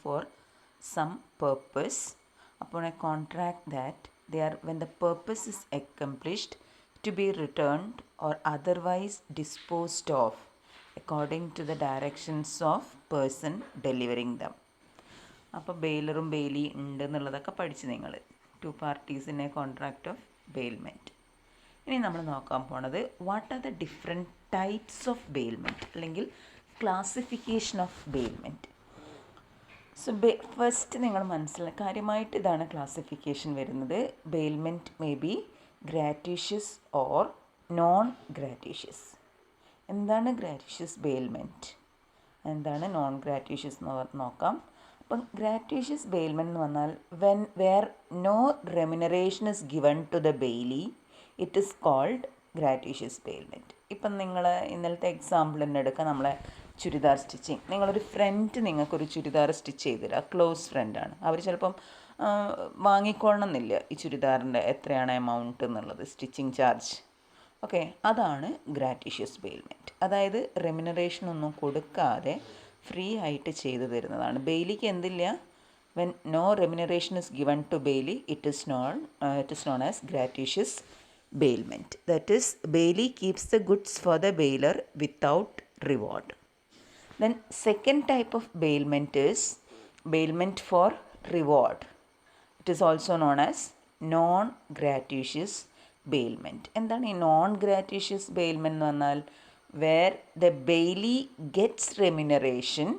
for some purpose upon a contract that they are, when the purpose is accomplished, to be returned or otherwise disposed of according to the directions of person delivering them. അപ്പോൾ ബെയിലറും Bailey ഉണ്ട് എന്നുള്ളതൊക്കെ പഠിച്ച് നിങ്ങൾ 2 parties in a contract of bailment. ഇനി നമ്മൾ നോക്കാൻ പോണത് what are the different types of bailment അല്ലെങ്കിൽ classification of bailment. So first നിങ്ങൾ കാര്യമായിട്ട് ഇതാണ് ക്ലാസിഫിക്കേഷൻ വരുന്നത്. Bailment may be gratuitous or non gratuitous. എന്താണ് ഗ്രാറ്റീഷ്യസ് ബെയിൽമെൻറ്റ്, എന്താണ് നോൺ ഗ്രാറ്റീഷ്യസ് എന്ന് നോക്കാം. അപ്പം ഗ്രാറ്റീഷ്യസ് ബെയിൽമെൻറ്റ് എന്ന് പറഞ്ഞാൽ where no remuneration is given to the bailee, it is called gratuitous bailment. ഇപ്പം നിങ്ങൾ ഇന്നലത്തെ എക്സാമ്പിൾ തന്നെ എടുക്കുക, നമ്മളെ ചുരിദാർ സ്റ്റിച്ചിങ്. നിങ്ങളൊരു ഫ്രണ്ട് നിങ്ങൾക്കൊരു ചുരിദാർ സ്റ്റിച്ച് ചെയ്തില്ല, ക്ലോസ് ഫ്രണ്ടാണ്. അവർ ചിലപ്പം വാങ്ങിക്കൊള്ളണം എന്നില്ല ഈ ചുരിദാറിൻ്റെ എത്രയാണ് എമൗണ്ട് എന്നുള്ളത്, സ്റ്റിച്ചിങ് ചാർജ്. ഓക്കെ, അതാണ് ഗ്രാറ്റീഷ്യസ് ബെയിൽമെൻറ്റ്. അതായത് റെമ്യൂണറേഷൻ ഒന്നും കൊടുക്കാതെ ഫ്രീ ആയിട്ട് ചെയ്തു തരുന്നതാണ്. ബെയിലിക്ക് എന്തില്ല, when no remuneration is given to bailee, it is known as gratuitous bailment. That is, Bailee keeps the goods for the bailer without reward. Then second type of bailment is bailment for reward. It is also known as non-gratuitous bailment. എന്താണ് ഈ non-gratuitous bailment എന്ന് പറഞ്ഞാൽ, where the bailee gets remuneration,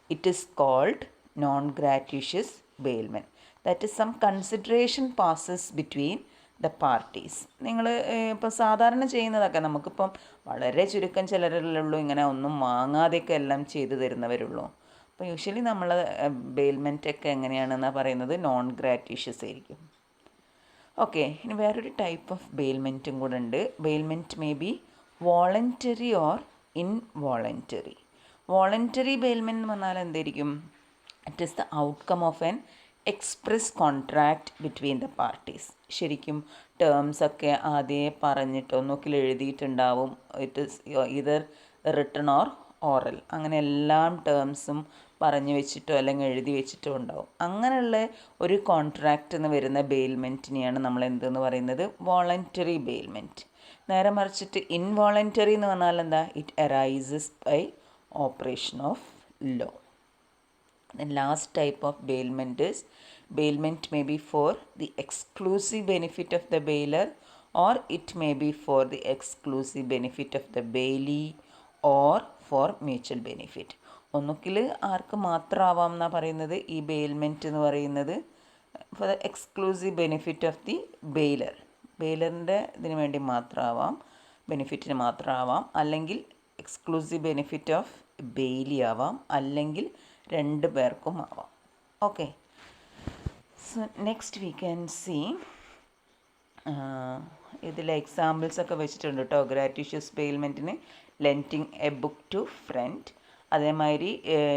it is called non-gratuitous bailment. That is, some consideration passes between the parties. നിങ്ങൾ ഇപ്പോൾ സാധാരണ ചെയ്യുന്നതൊക്കെ നമുക്കിപ്പം വളരെ ചുരുക്കം ചിലരുള്ളൂ ഇങ്ങനെ ഒന്നും വാങ്ങാതെയൊക്കെ എല്ലാം ചെയ്തു തരുന്നവരുള്ളൂ. അപ്പോൾ യൂഷ്വലി നമ്മൾ ബെയിൽമെൻറ്റൊക്കെ എങ്ങനെയാണെന്നാണ് പറയുന്നത്, നോൺ ഗ്രാറ്റീഷ്യസ് ആയിരിക്കും. ഓക്കെ, ഇനി വേറൊരു ടൈപ്പ് ഓഫ് ബെയിൽമെൻറ്റും കൂടെ ഉണ്ട്. Bailment may be voluntary or involuntary. Voluntary bailment എന്ന് പറഞ്ഞാൽ എന്തായിരിക്കും, it is the outcome of an express contract between the parties. ശരിക്കും ടേംസൊക്കെ ആദ്യമേ പറഞ്ഞിട്ട് ഒന്നുകിൽ എഴുതിയിട്ടുണ്ടാവും, it is either written or oral, അങ്ങനെ എല്ലാം ടേംസും പറഞ്ഞു വെച്ചിട്ടോ അല്ലെങ്കിൽ എഴുതി വെച്ചിട്ടോ ഉണ്ടാവും. അങ്ങനെയുള്ള ഒരു കോൺട്രാക്റ്റ് എന്ന് വരുന്ന ബെയിൽമെൻറ്റിനെയാണ് നമ്മൾ എന്തെന്ന് പറയുന്നത്, വോളണ്ടറി ബെയിൽമെൻറ്റ്. നേരെ മറിച്ചിട്ട് ഇൻവോളണ്ടറി എന്ന് പറഞ്ഞാൽ എന്താ, it arises by operation of law. The last type of bailment is bailment may be for the exclusive benefit of the bailer, or it may be for the exclusive benefit of the bailee, or for mutual benefit. ഒന്നുകിൽ ആർക്ക് മാത്രമാവാം എന്നാണ് പറയുന്നത് ഈ bailment എന്ന് പറയുന്നത്, for the exclusive benefit of the bailor. ബെയിലറിൻ്റെ ഇതിന് വേണ്ടി മാത്രമാവാം, ബെനിഫിറ്റിന് മാത്രമാവാം, അല്ലെങ്കിൽ എക്സ്ക്ലൂസീവ് ബെനിഫിറ്റ് ഓഫ് ബെയിലി ആവാം, അല്ലെങ്കിൽ രണ്ട് പേർക്കും ആവാം. Okay, so next we can see, ഇതിൽ എക്സാമ്പിൾസ് ഒക്കെ വെച്ചിട്ടുണ്ട് കേട്ടോ. ഗ്രാറ്റീഷ്യസ് ബെയിൽമെൻറ്റിന് lending a book to friend. അതേമാതിരി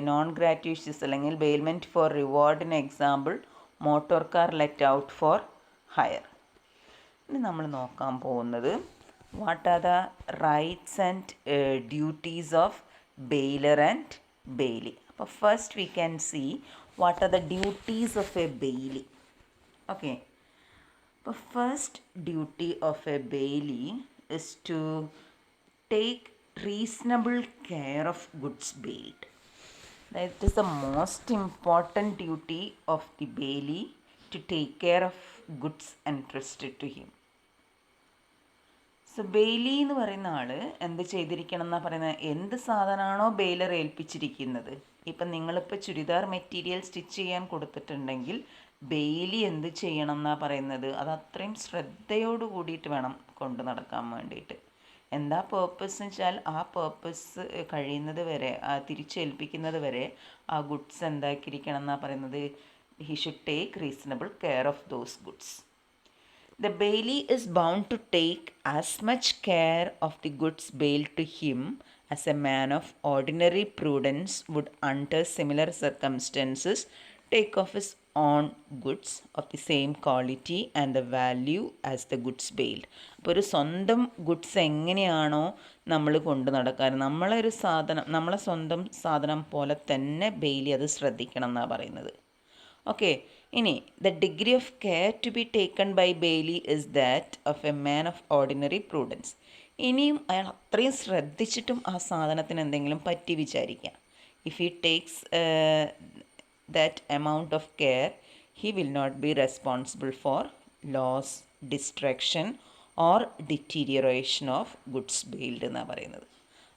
നോൺ ഗ്രാറ്റീഷ്യസ് അല്ലെങ്കിൽ ബെയിൽമെൻറ്റ് ഫോർ റിവാർഡിന് example motor car let out for hire. ഇനി നമ്മൾ നോക്കാൻ പോകുന്നത് what are the rights and duties of bailor and bailee. അപ്പോൾ first we can see what are the duties of a bailee. Okay, അപ്പോൾ first duty of a bailee is to take reasonable care of goods bailed. That is the most important duty of the bailee, to take care of goods entrusted to him. So bailee എന്ന് പറയുന്ന ആൾ എന്ത് ചെയ്തിരിക്കണം എന്നാണ് പറയുന്നത്, എന്ത് സാധനമാണോ baler ഏൽപ്പിച്ചിരിക്കുന്നത്. ഇപ്പം നിങ്ങളിപ്പോൾ churidar material stitch ചെയ്യാൻ കൊടുത്തിട്ടുണ്ടെങ്കിൽ ബെയിലി എന്ത് ചെയ്യണം എന്നാണ് പറയുന്നത്, അത് അത്രയും ശ്രദ്ധയോട് കൂടിയിട്ട് വേണം കൊണ്ടു നടക്കാൻ വേണ്ടിയിട്ട്. എന്താ പേർപ്പസ് എന്ന് വെച്ചാൽ ആ പേർപ്പസ് കഴിയുന്നത് വരെ, തിരിച്ചേൽപ്പിക്കുന്നത് വരെ ആ ഗുഡ്സ് എന്താക്കിയിരിക്കണം എന്നാണ് പറയുന്നത്, he should take reasonable care of those goods. The bailee is bound to take as much care of the goods bailed to him as a man of ordinary prudence would under similar circumstances take off his own goods of the same quality and the value as the goods bailed. അപ്പോൾ ഒരു സ്വന്തം goods എങ്ങനെയാണോ നമ്മൾ കൊണ്ടു നടക്കാൻ, നമ്മളെ സ്വന്തം സാധനം പോലെ തന്നെ ബെയിലി അത് ശ്രദ്ധിക്കണം എന്നാണ് പറയുന്നത്. ഓക്കെ, ഇനി the degree of care to be taken by bailee is that of a man of ordinary prudence. ഇനിയും അയാൾ അത്രയും ശ്രദ്ധിച്ചിട്ടും ആ സാധനത്തിന് എന്തെങ്കിലും പറ്റി വിചാരിക്കാം. If he takes that amount of care, he will not be responsible for loss, destruction or deterioration of goods bailed എന്നാണ് പറയുന്നത്.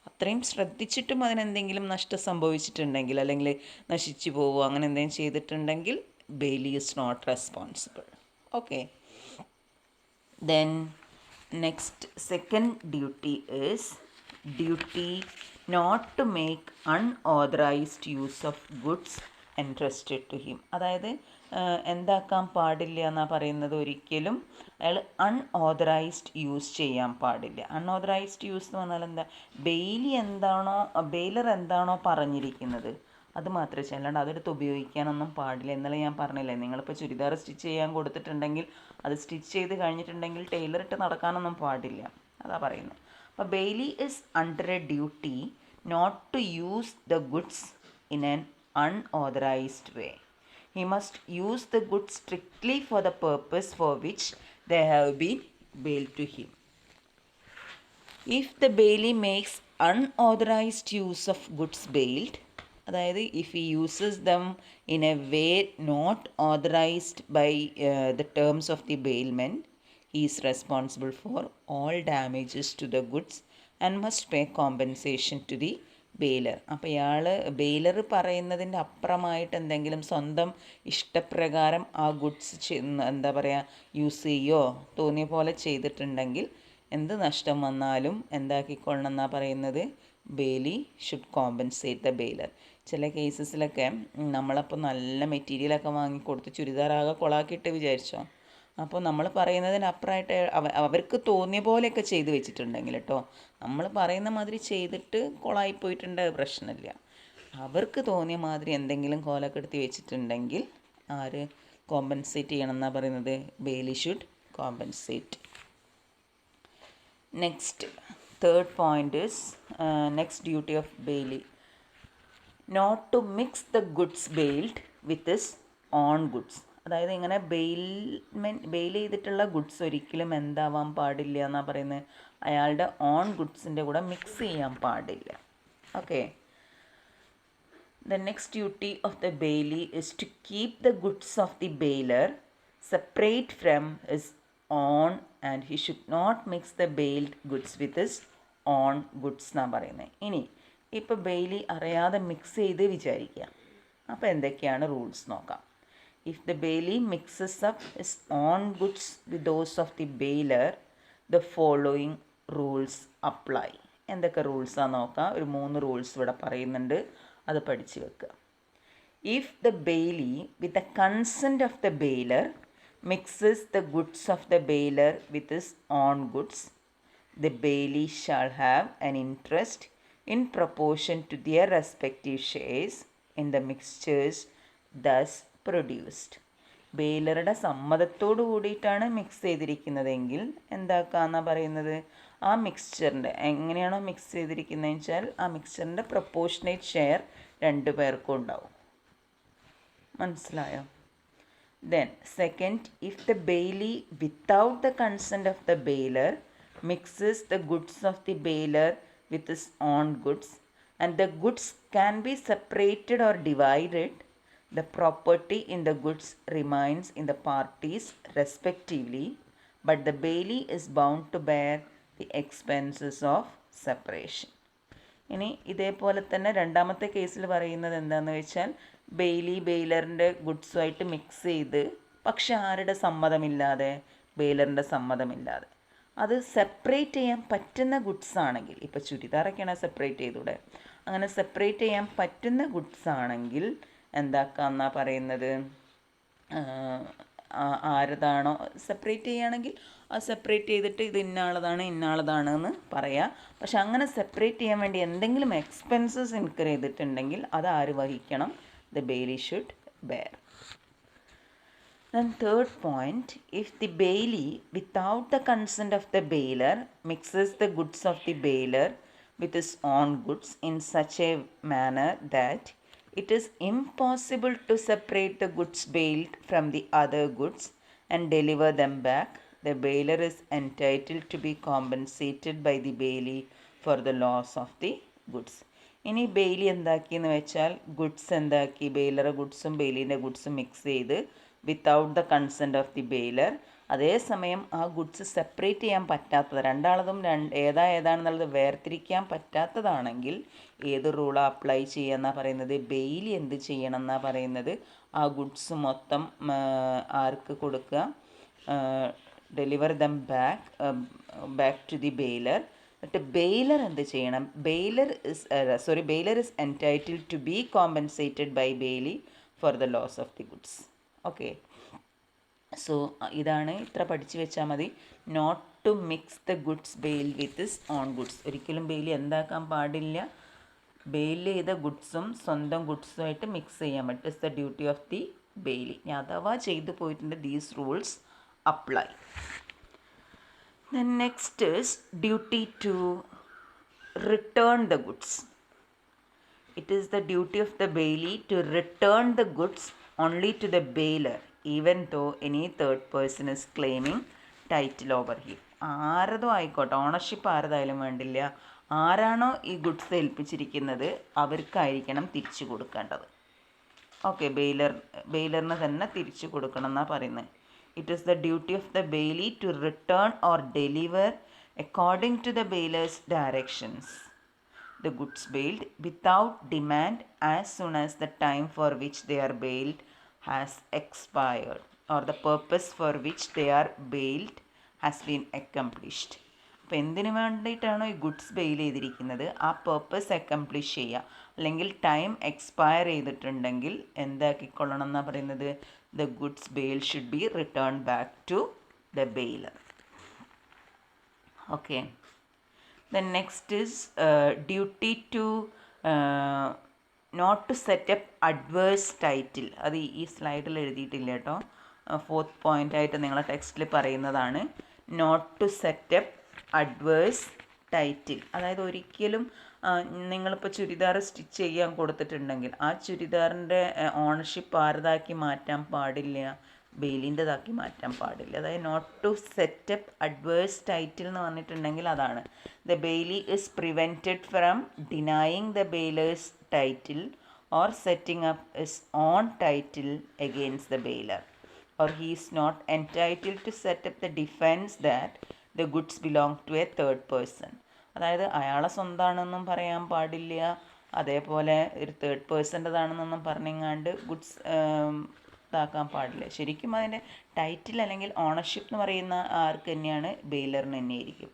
അത്രയും ശ്രദ്ധിച്ചിട്ടും അതിനെന്തെങ്കിലും നഷ്ടം സംഭവിച്ചിട്ടുണ്ടെങ്കിൽ, അല്ലെങ്കിൽ നശിച്ചു പോവുക, അങ്ങനെ എന്തെങ്കിലും ചെയ്തിട്ടുണ്ടെങ്കിൽ bailee is not responsible. Okay, then next second duty is duty not to make unauthorized use of goods entrusted to him. അതായത് എന്താക്കാൻ പാടില്ല എന്നാണ് പറയുന്നത്, ഒരിക്കലും അയാൾ അൺഓതറൈസ്ഡ് യൂസ് ചെയ്യാൻ പാടില്ല. അൺഓതറൈസ്ഡ് യൂസ് എന്ന് പറഞ്ഞാൽ എന്താ, ബെയിലർ എന്താണോ പറഞ്ഞിരിക്കുന്നത് അത് മാത്രമേ ചെയ്യാൻ, അല്ലാണ്ട് അതെടുത്ത് ഉപയോഗിക്കാനൊന്നും പാടില്ല. ഇന്നലെ ഞാൻ പറഞ്ഞില്ലേ, നിങ്ങളിപ്പോൾ ചുരിദാർ സ്റ്റിച്ച് ചെയ്യാൻ കൊടുത്തിട്ടുണ്ടെങ്കിൽ അത് സ്റ്റിച്ച് ചെയ്ത് കഴിഞ്ഞിട്ടുണ്ടെങ്കിൽ ടൈലറിട്ട് നടക്കാനൊന്നും പാടില്ല, അതാ പറയുന്നത്. അപ്പോൾ bailee is under a duty not to use the goods in an unauthorized way. He must use the goods strictly for the purpose for which they have been bailed to him. If the bailee makes unauthorized use of goods bailed, അതായത് if he uses them in a way not authorized by the terms of the bailment, he is responsible for all damages to the goods and must pay compensation to the baler. അപ്പോൾ baler പറയുന്നതിൻ്റെ അപ്പുറമായിട്ട് എന്തെങ്കിലും സ്വന്തം ഇഷ്ടപ്രകാരം ആ goods എന്താ പറയുക use ചെയ്യുകയോ തോന്നിയ പോലെ ചെയ്തിട്ടുണ്ടെങ്കിൽ എന്ത് നഷ്ടം വന്നാലും എന്താക്കിക്കൊള്ളണം എന്നാണ് പറയുന്നത്, bailee should compensate the baler. ചില കേസസിലൊക്കെ നമ്മളപ്പോൾ നല്ല മെറ്റീരിയലൊക്കെ വാങ്ങിക്കൊടുത്ത് ചുരിദാറാകെ കൊളാക്കിയിട്ട് വിചാരിച്ചോ, അപ്പോൾ നമ്മൾ പറയുന്നതിനപ്പുറമായിട്ട് അവർക്ക് തോന്നിയ പോലെയൊക്കെ ചെയ്ത് വെച്ചിട്ടുണ്ടെങ്കിൽ കേട്ടോ, നമ്മൾ പറയുന്ന മാതിരി ചെയ്തിട്ട് കൊളായിപ്പോയിട്ടുണ്ട്, പ്രശ്നമില്ല. അവർക്ക് തോന്നിയ മാതിരി എന്തെങ്കിലും കോലക്കെടുത്തി വെച്ചിട്ടുണ്ടെങ്കിൽ ആര് കോമ്പൻസേറ്റ് ചെയ്യണം എന്നാണ് പറയുന്നത്, bailee should compensate. Next third point is next duty of bailee not to mix the goods bailed with his own goods. അതായത് ഇങ്ങനെ ബെയിൽ ചെയ്തിട്ടുള്ള ഗുഡ്സ് ഒരിക്കലും എന്താവാൻ പാടില്ല എന്നാണ് പറയുന്നത്, അയാളുടെ ഓൺ ഗുഡ്സിൻ്റെ കൂടെ മിക്സ് ചെയ്യാൻ പാടില്ല. Okay, the next duty of the bailee is to keep the goods of the bailor separate from his own and he should not mix the bailed goods with his own goods എന്നാണ് പറയുന്നത്. ഇനി ഇപ്പോൾ Bailey അറിയാതെ mix ചെയ്ത് വിചാരിക്കുക, അപ്പോൾ എന്തൊക്കെയാണ് rules നോക്കാം. If the bailee mixes up his own goods with those of the bailer, the following rules apply. എന്തൊക്കെ റൂൾസാണ് നോക്കാം, ഒരു 3 റൂൾസ് ഇവിടെ പറയുന്നുണ്ട്, അത് പഠിച്ചു വെക്കുക. If the bailee with the consent of the bailer mixes the goods of the bailer with his own goods, the bailee shall have an interest in proportion to their respective shares in the mixtures thus produced. ബെയിലറുടെ സമ്മതത്തോടു കൂടിയിട്ടാണ് mix ചെയ്തിരിക്കുന്നതെങ്കിൽ എന്താക്കാന്നാണ് പറയുന്നത്, ആ മിക്സ്ചറിൻ്റെ എങ്ങനെയാണോ mix ചെയ്തിരിക്കുന്നതെന്ന് വെച്ചാൽ ആ മിക്സ്ചറിൻ്റെ proportionate share 2 പേർക്കും ഉണ്ടാവും. മനസ്സിലായോ? Then second, if the Bailey without the consent of the baler mixes the goods of the baler with his own goods and the goods can be separated or divided, the property in the goods remains in the parties respectively, but the bailee is bound to bear the expenses of separation. ഇനി ഇതേപോലെ തന്നെ രണ്ടാമത്തെ കേസിൽ പറയുന്നത് എന്താണെന്ന് വെച്ചാൽ, ബെയിലറിൻ്റെ ഗുഡ്സുമായിട്ട് mix ചെയ്ത്, പക്ഷെ ആരുടെ സമ്മതമില്ലാതെ, ബെയിലറിൻ്റെ സമ്മതമില്ലാതെ, അത് സെപ്പറേറ്റ് ചെയ്യാൻ പറ്റുന്ന ഗുഡ്സ് ആണെങ്കിൽ, ഇപ്പോൾ ചുരിദാറൊക്കെയാണ് സെപ്പറേറ്റ് ചെയ്തൂടെ, അങ്ങനെ സെപ്പറേറ്റ് ചെയ്യാൻ പറ്റുന്ന ഗുഡ്സ് ആണെങ്കിൽ എന്താക്കാന്നാ പറയുന്നത്, ആരതാണോ സെപ്പറേറ്റ് ചെയ്യുകയാണെങ്കിൽ ആ സെപ്പറേറ്റ് ചെയ്തിട്ട് ഇത് ഇന്നാളതാണ് എന്ന് പറയാം. പക്ഷെ അങ്ങനെ സെപ്പറേറ്റ് ചെയ്യാൻ വേണ്ടി എന്തെങ്കിലും എക്സ്പെൻസസ് ഇൻകർ ചെയ്തിട്ടുണ്ടെങ്കിൽ അത് ആര് വഹിക്കണം, the bailee should bear. Then third point, if the bailee without the consent of the bailer mixes the goods of the bailer with his own goods in such a manner that it is impossible to separate the goods bailed from the other goods and deliver them back, the bailer is entitled to be compensated by the bailee for the loss of the goods. ഇനി Bailey എന്താക്കിയെന്ന് വെച്ചാൽ goods എന്താക്കി, ബെയിലറെ ഗുഡ്സും ബെയിലിൻ്റെ ഗുഡ്സും mix ചെയ്ത് without the consent of the baler. അതേസമയം ആ goods separate ചെയ്യാൻ പറ്റാത്തത്, രണ്ടാളതും ഏതാണെന്നുള്ളത് വേർതിരിക്കാൻ പറ്റാത്തതാണെങ്കിൽ ഏത് റൂളാണ് അപ്ലൈ ചെയ്യുക പറയുന്നത്, ബെയിലി എന്ത് ചെയ്യണം എന്നാണ് പറയുന്നത്, ആ ഗുഡ്സ് മൊത്തം ആർക്ക് കൊടുക്കുക, deliver them back to the bailor. എന്നിട്ട് ബെയിലർ എന്ത് ചെയ്യണം, bailor is entitled to be compensated by bailee for the loss of the goods. Okay, so ഇതാണ്, ഇത്ര പഠിച്ചു വെച്ചാൽ മതി. Not to mix the goods bail with his own goods. ഒരിക്കലും bailee എന്താക്കാൻ പാടില്ല, ബെയിൽ ചെയ്ത ഗുഡ്സും സ്വന്തം ഗുഡ്സുമായിട്ട് മിക്സ് ചെയ്യാൻ പറ്റും. It's the duty of the bailee. ഇനി അഥവാ ചെയ്തു പോയിട്ടുണ്ട്, these rules apply. Then next is duty to return the goods. It is the duty of the bailee to return the goods only to the bailer, even though any third person is claiming title over him. ആരതോ ആയിക്കോട്ടെ, ownership ആരതായാലും വേണ്ടില്ല, ആരാണോ ഈ goods ഏൽപ്പിച്ചിരിക്കുന്നത് അവർക്കായിരിക്കണം തിരിച്ചു കൊടുക്കേണ്ടത്. Okay, ബെയിലറിന് തന്നെ തിരിച്ചു കൊടുക്കണം എന്നാണ് പറയുന്നത്. It is the duty of the bailee to return or deliver according to the bailer's directions the goods bailed without demand as soon as the time for which they are bailed has expired or the purpose for which they are bailed has been accomplished. അപ്പോൾ എന്തിനു വേണ്ടിയിട്ടാണോ ഈ goods bail ചെയ്തിരിക്കുന്നത് ആ purpose accomplish ചെയ്യുക, അല്ലെങ്കിൽ time expire ചെയ്തിട്ടുണ്ടെങ്കിൽ എന്താക്കിക്കൊള്ളണം എന്നാണ് പറയുന്നത്, the goods bail should be returned back to the bailer. Okay, then next is duty to not to set up adverse title. അത് ഈ സ്ലൈഡിൽ എഴുതിയിട്ടില്ല കേട്ടോ, ഫോർത്ത് പോയിൻ്റ് ആയിട്ട് നിങ്ങളെ ടെക്സ്റ്റിൽ പറയുന്നതാണ്. Not to set up adverse title. അതായത് ഒരിക്കലും നിങ്ങളിപ്പോൾ ചുരിദാർ സ്റ്റിച്ച് ചെയ്യാൻ കൊടുത്തിട്ടുണ്ടെങ്കിൽ ആ ചുരിദാറിൻ്റെ ഓണർഷിപ്പ് ആരതാക്കി മാറ്റാൻ പാടില്ല, ബെയിലിൻ്റെതാക്കി മാറ്റാൻ പാടില്ല. അതായത് not to set up adverse title എന്ന് പറഞ്ഞിട്ടുണ്ടെങ്കിൽ അതാണ്, the bailee is prevented from denying the bailor's title or setting up his own title against the bailor, or he is not entitled to set up the defense that the goods belong to a third person. അതായത് അയാളെ സ്വന്തമാണെന്നും പറയാൻ പാടില്ല, അതേപോലെ ഒരു third പേഴ്സൻ്റെതാണെന്നൊന്നും പറഞ്ഞെങ്ങാണ്ട് goods ഇതാക്കാൻ പാടില്ല. ശരിക്കും അതിൻ്റെ ടൈറ്റിൽ അല്ലെങ്കിൽ ഓണർഷിപ്പ് എന്ന് പറയുന്ന ആർക്ക് തന്നെയാണ്, ബെയിലറിന് തന്നെയായിരിക്കും.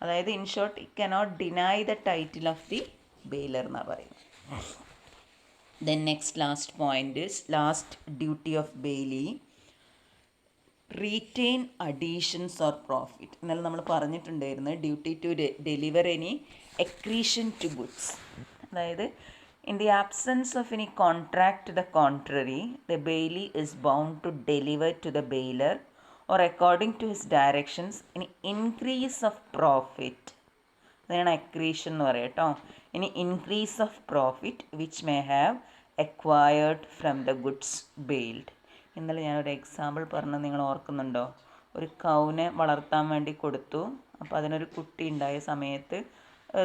അതായത് in short it cannot deny the title of the bailor എന്നാണ് പറയുന്നത്. Then next last point is last duty of bailee, retain additions or profit. എന്നാലും നമ്മൾ പറഞ്ഞിട്ടുണ്ടായിരുന്നു duty to deliver any accretion to goods. അതായത് in the absence of any contract to the contrary the bailee is bound to deliver to the bailor or according to his directions any increase of profit. അതാണ് accretion എന്ന് പറയുക കേട്ടോ. Any increase of profit which may have acquired from the goods bailed. ഇന്നലെ ഞാനൊരു example പറഞ്ഞത് നിങ്ങൾ ഓർക്കുന്നുണ്ടോ? ഒരു കൗവിനെ വളർത്താൻ വേണ്ടി കൊടുത്തു, അപ്പോൾ അതിനൊരു കുട്ടി ഉണ്ടായ സമയത്ത്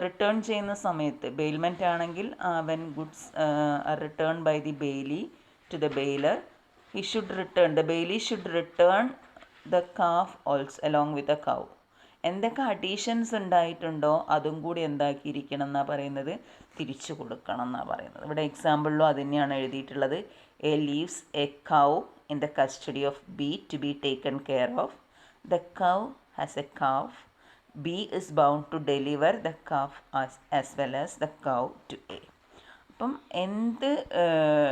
റിട്ടേൺ ചെയ്യുന്ന സമയത്ത് ബെയിൽമെൻ്റ് ആണെങ്കിൽ when goods are return by the bailee to the bailor, he should return, the bailee should return the calf also along with the cow. എന്തൊക്കെ അഡീഷൻസ് ഉണ്ടായിട്ടുണ്ടോ അതും കൂടി എന്താക്കിയിരിക്കണം എന്നാണ് പറയുന്നത്, തിരിച്ചു കൊടുക്കണം എന്നാണ് പറയുന്നത്. ഇവിടെ എക്സാമ്പിളിലും അത് തന്നെയാണ് എഴുതിയിട്ടുള്ളത്. A leaves A cow in the custody of B to be taken care of. The cow has a calf. B is bound to deliver the calf as well as the cow to A. അപ്പം എന്ത്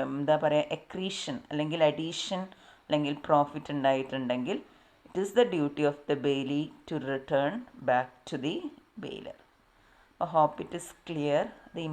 എന്താ പറയുക, എക്രീഷൻ അല്ലെങ്കിൽ addition അല്ലെങ്കിൽ profit ഉണ്ടായിട്ടുണ്ടെങ്കിൽ it is the duty of the bailee to return back to the bailor. Hope it is clear.